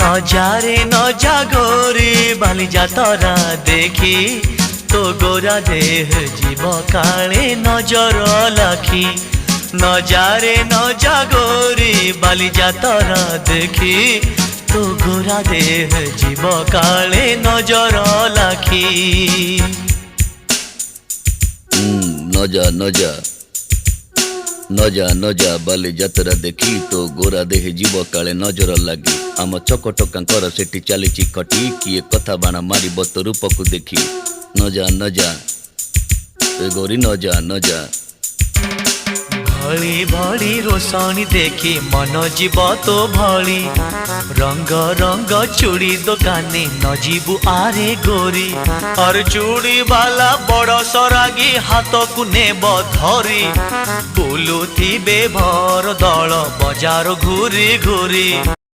নজারে নজা গোরি বালিজা তরা দেখি তো গোরা দেহ জীব কালে নজর লাখি নজারে নজা গোরি বালিজা তরা দেখি তো গোরা দেহ জীব কালে নজর লাখি নজা নজা নজা নজা বালি যাত্ରା দেখি তো ଗୋରା ଦେହ ଯିବ କାଳେ ନଜର ଲାଗି ଆମ ଚକଟକାଙ୍କର ସେଠି ଚାଲିଛି ଖଟି କିଏ କଥା ବାଣ ମାରିବ ତୋ ରୂପକୁ ଦେଖି ନଜା ନଜା ଏ ଗୋରି ନଜା ନଜା भली भली रोशनी देखी मन जीव तो भली रंग रंग चूड़ी दुकानी न जीवु आरे गोरी और चूड़ी वाला बड़ सरागी हाथ को नेब धरी बुलुथिबे भर दल बजार घूरी घूरी।